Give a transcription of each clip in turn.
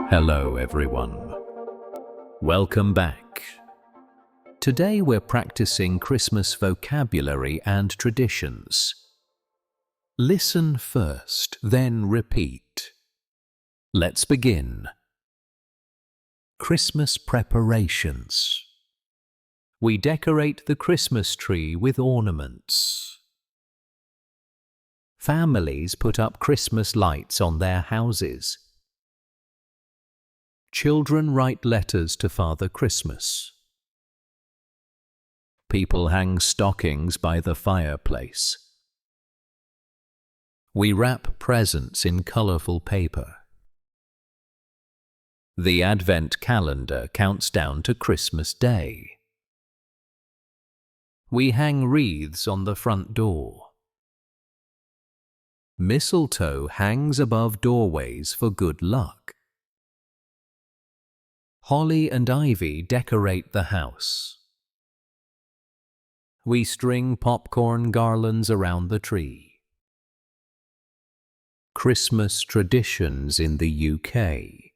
Hello everyone. Welcome back. Today we're practicing Christmas vocabulary and traditions. Listen first, then repeat. Let's begin. Christmas preparations. We decorate the Christmas tree with ornaments. Families put up Christmas lights on their houses. Children write letters to Father Christmas. People hang stockings by the fireplace. We wrap presents in colourful paper. The Advent calendar counts down to Christmas Day. We hang wreaths on the front door. Mistletoe hangs above doorways for good luck. Holly and ivy decorate the house. We string popcorn garlands around the tree. Christmas traditions in the UK.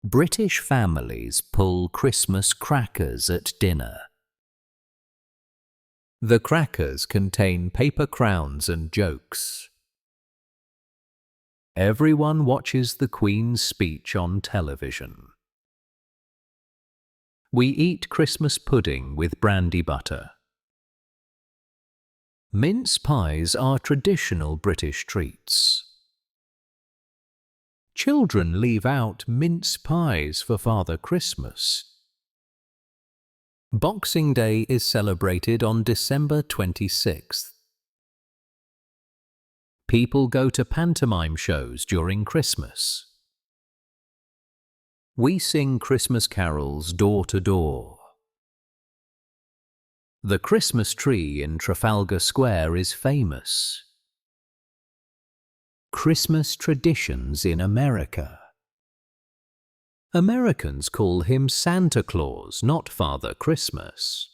British families pull Christmas crackers at dinner. The crackers contain paper crowns and jokes. Everyone watches the Queen's speech on television. We eat Christmas pudding with brandy butter. Mince pies are traditional British treats. Children leave out mince pies for Father Christmas. Boxing Day is celebrated on December 26th. People go to pantomime shows during Christmas. We sing Christmas carols door to door. The Christmas tree in Trafalgar Square is famous. Christmas traditions in America. Americans call him Santa Claus, not Father Christmas.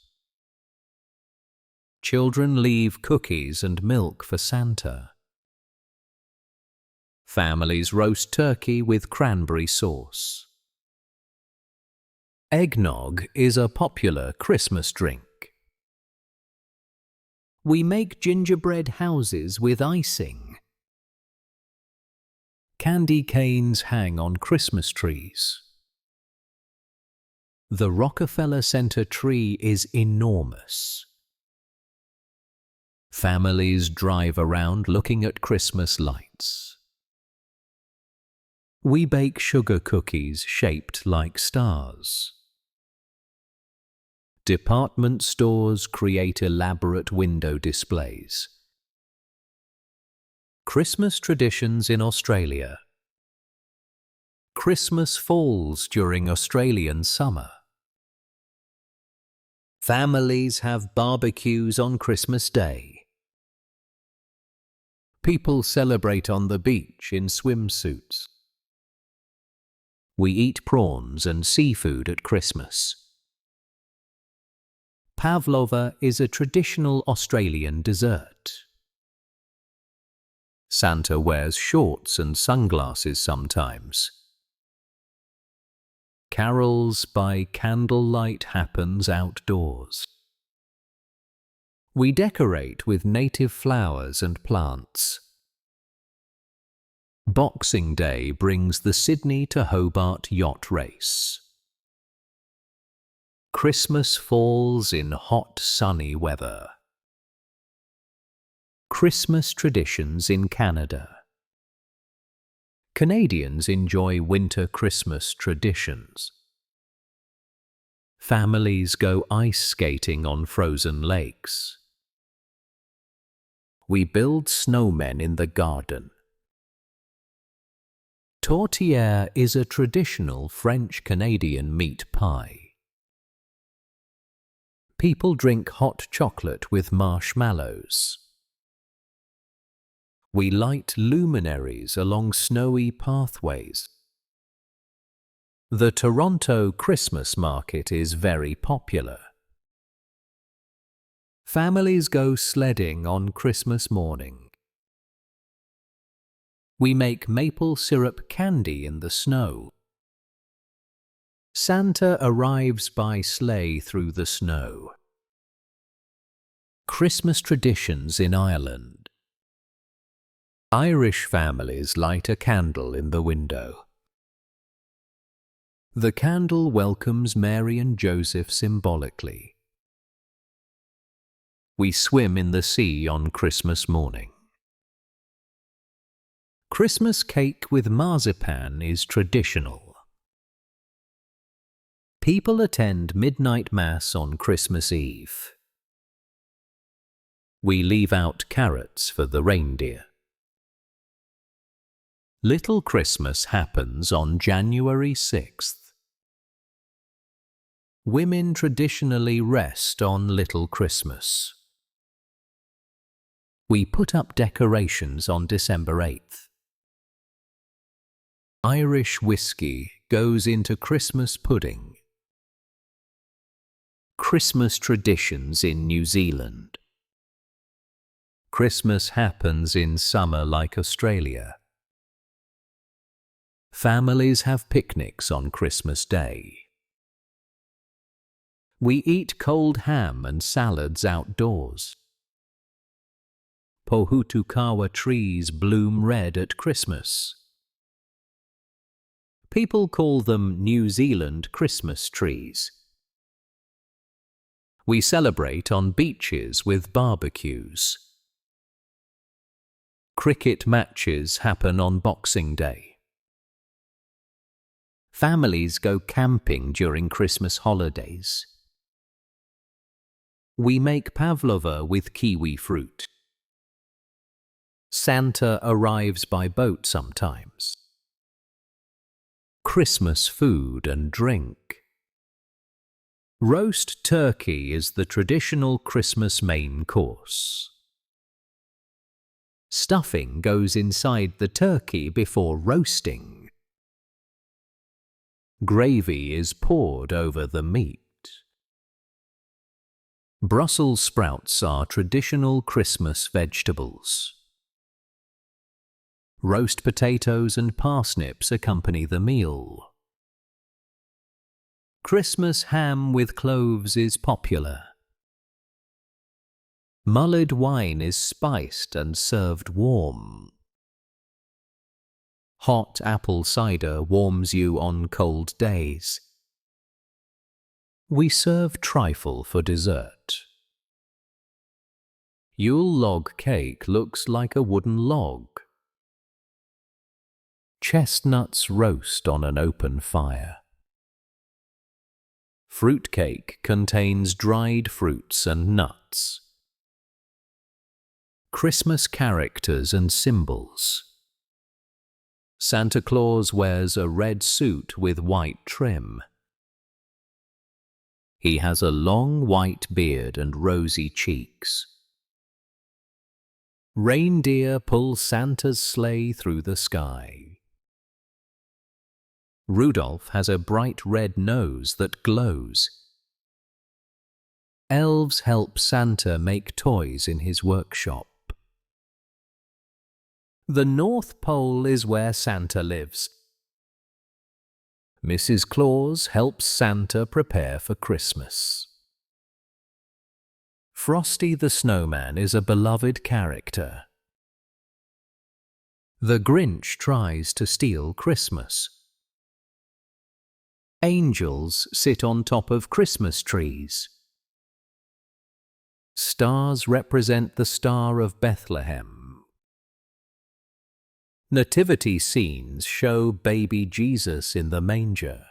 Children leave cookies and milk for Santa. Families roast turkey with cranberry sauce. Eggnog is a popular Christmas drink. We make gingerbread houses with icing. Candy canes hang on Christmas trees. The Rockefeller Center tree is enormous. Families drive around looking at Christmas lights. We bake sugar cookies shaped like stars. Department stores create elaborate window displays. Christmas traditions in Australia. Christmas falls during Australian summer. Families have barbecues on Christmas Day. People celebrate on the beach in swimsuits. We eat prawns and seafood at Christmas. Pavlova is a traditional Australian dessert. Santa wears shorts and sunglasses sometimes. Carols by candlelight happens outdoors. We decorate with native flowers and plants. Boxing Day brings the Sydney to Hobart yacht race. Christmas falls in hot, sunny weather. Christmas traditions in Canada. Canadians enjoy winter Christmas traditions. Families go ice skating on frozen lakes. We build snowmen in the garden. Tourtière is a traditional French-Canadian meat pie. People drink hot chocolate with marshmallows. We light luminaries along snowy pathways. The Toronto Christmas market is very popular. Families go sledding on Christmas morning. We make maple syrup candy in the snow. Santa arrives by sleigh through the snow. Christmas traditions in Ireland. Irish families light a candle in the window. The candle welcomes Mary and Joseph symbolically. We swim in the sea on Christmas morning. Christmas cake with marzipan is traditional. People attend midnight mass on Christmas Eve. We leave out carrots for the reindeer. Little Christmas happens on January 6th. Women traditionally rest on Little Christmas. We put up decorations on December 8th. Irish whiskey goes into Christmas pudding. Christmas traditions in New Zealand. Christmas happens in summer like Australia. Families have picnics on Christmas Day. We eat cold ham and salads outdoors. Pohutukawa trees bloom red at Christmas. People call them New Zealand Christmas trees. We celebrate on beaches with barbecues. Cricket matches happen on Boxing Day. Families go camping during Christmas holidays. We make pavlova with kiwi fruit. Santa arrives by boat sometimes. Christmas food and drink. Roast turkey is the traditional Christmas main course. Stuffing goes inside the turkey before roasting. Gravy is poured over the meat. Brussels sprouts are traditional Christmas vegetables. Roast potatoes and parsnips accompany the meal. Christmas ham with cloves is popular. Mulled wine is spiced and served warm. Hot apple cider warms you on cold days. We serve trifle for dessert. Yule log cake looks like a wooden log. Chestnuts roast on an open fire. Fruit cake contains dried fruits and nuts. Christmas characters and symbols. Santa Claus wears a red suit with white trim. He has a long white beard and rosy cheeks. Reindeer pull Santa's sleigh through the sky. Rudolph has a bright red nose that glows. Elves help Santa make toys in his workshop. The North Pole is where Santa lives. Mrs. Claus helps Santa prepare for Christmas. Frosty the Snowman is a beloved character. The Grinch tries to steal Christmas. Angels sit on top of Christmas trees. Stars represent the Star of Bethlehem. Nativity scenes show baby Jesus in the manger.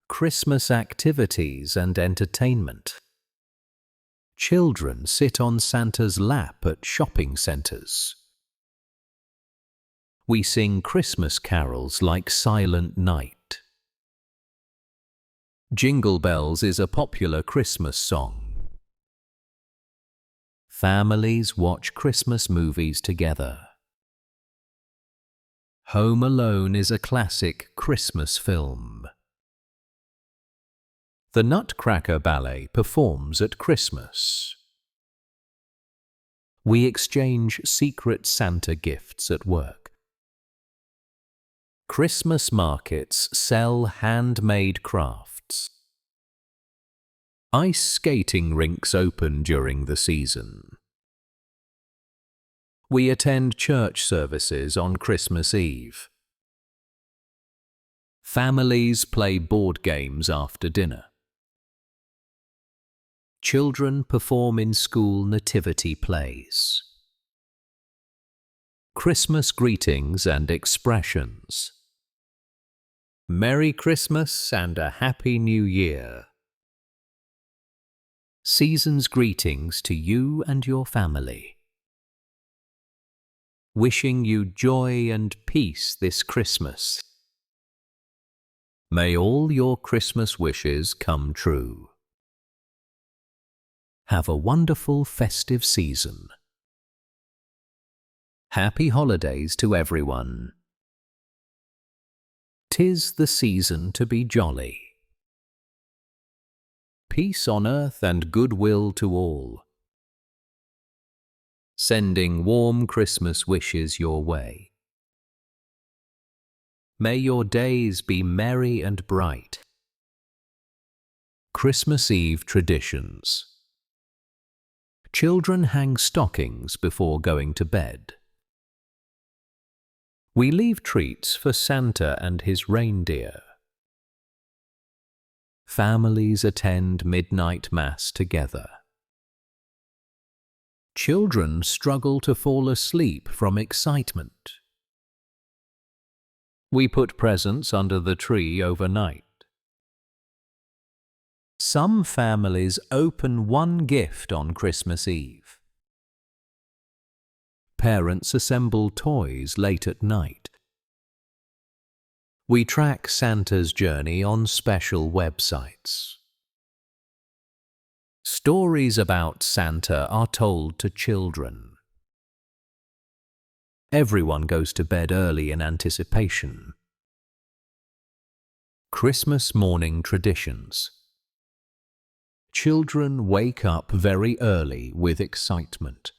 Christmas activities and entertainment. Children sit on Santa's lap at shopping centres. We sing Christmas carols like Silent Night. Jingle Bells is a popular Christmas song. Families watch Christmas movies together. Home Alone is a classic Christmas film. The Nutcracker Ballet performs at Christmas. We exchange secret Santa gifts at work. Christmas markets sell handmade crafts. Ice skating rinks open during the season. We attend church services on Christmas Eve. Families play board games after dinner. Children perform in school nativity plays. Christmas greetings and expressions. Merry Christmas and a Happy New Year. Season's greetings to you and your family. Wishing you joy and peace this Christmas. May all your Christmas wishes come true. Have a wonderful festive season. Happy holidays to everyone. 'Tis the season to be jolly. Peace on earth and goodwill to all. Sending warm Christmas wishes your way. May your days be merry and bright. Christmas Eve traditions. Children hang stockings before going to bed. We leave treats for Santa and his reindeer. Families attend midnight mass together. Children struggle to fall asleep from excitement. We put presents under the tree overnight. Some families open one gift on Christmas Eve. Parents assemble toys late at night. We track Santa's journey on special websites. Stories about Santa are told to children. Everyone goes to bed early in anticipation. Christmas morning traditions. Children wake up very early with excitement.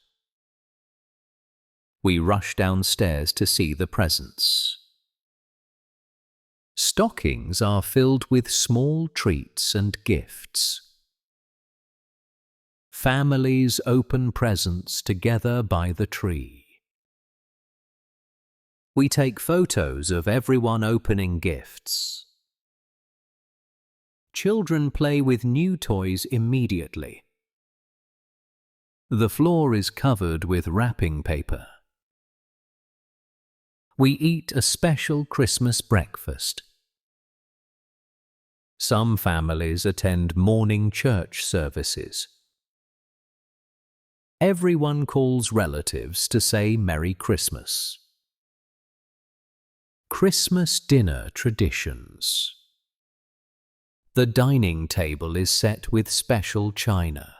We rush downstairs to see the presents. Stockings are filled with small treats and gifts. Families open presents together by the tree. We take photos of everyone opening gifts. Children play with new toys immediately. The floor is covered with wrapping paper. We eat a special Christmas breakfast. Some families attend morning church services. Everyone calls relatives to say Merry Christmas. Christmas dinner traditions. The dining table is set with special china.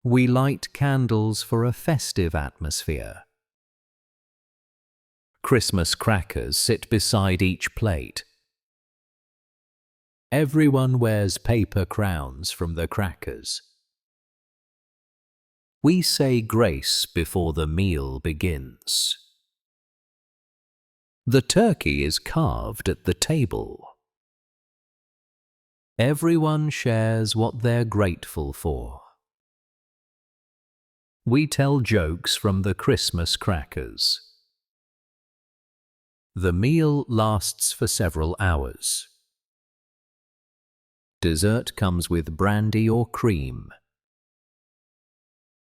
We light candles for a festive atmosphere. Christmas crackers sit beside each plate. Everyone wears paper crowns from the crackers. We say grace before the meal begins. The turkey is carved at the table. Everyone shares what they're grateful for. We tell jokes from the Christmas crackers. The meal lasts for several hours. Dessert comes with brandy or cream.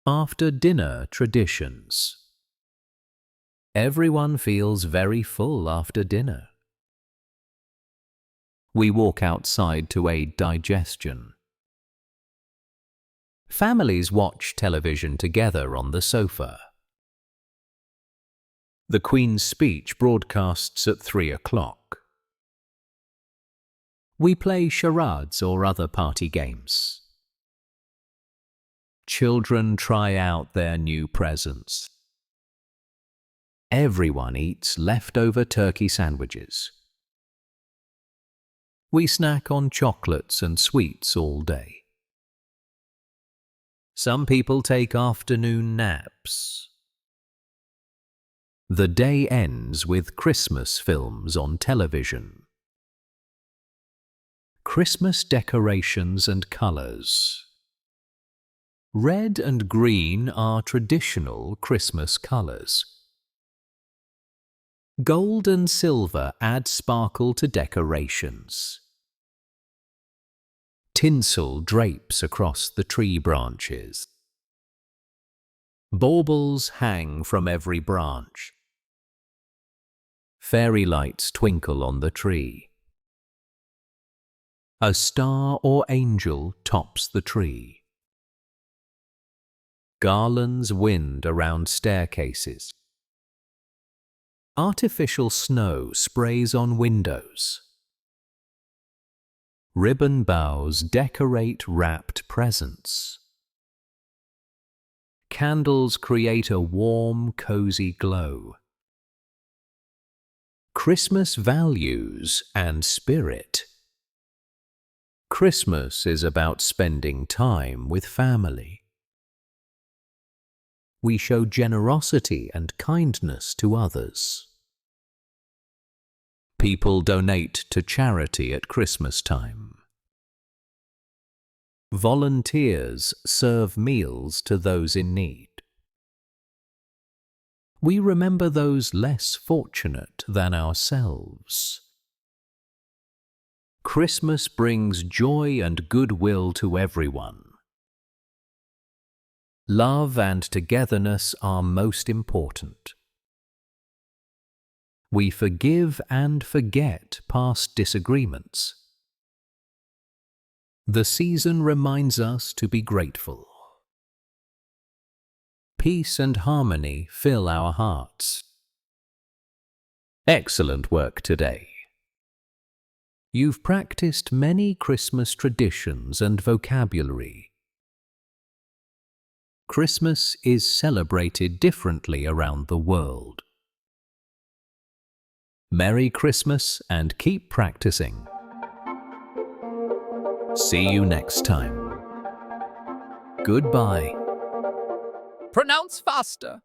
After dinner traditions. Everyone feels very full after dinner. We walk outside to aid digestion. Families watch television together on the sofa. The Queen's speech broadcasts at 3 o'clock. We play charades or other party games. Children try out their new presents. Everyone eats leftover turkey sandwiches. We snack on chocolates and sweets all day. Some people take afternoon naps. The day ends with Christmas films on television. Christmas decorations and colours. Red and green are traditional Christmas colours. Gold and silver add sparkle to decorations. Tinsel drapes across the tree branches. Baubles hang from every branch. Fairy lights twinkle on the tree. A star or angel tops the tree. Garlands wind around staircases. Artificial snow sprays on windows. Ribbon boughs decorate wrapped presents. Candles create a warm, cozy glow. Christmas values and spirit. Christmas is about spending time with family. We show generosity and kindness to others. People donate to charity at Christmas time. Volunteers serve meals to those in need. We remember those less fortunate than ourselves. Christmas brings joy and goodwill to everyone. Love and togetherness are most important. We forgive and forget past disagreements. The season reminds us to be grateful. Peace and harmony fill our hearts. Excellent work today. You've practiced many Christmas traditions and vocabulary. Christmas is celebrated differently around the world. Merry Christmas and keep practicing. See you next time. Goodbye. Pronounce faster.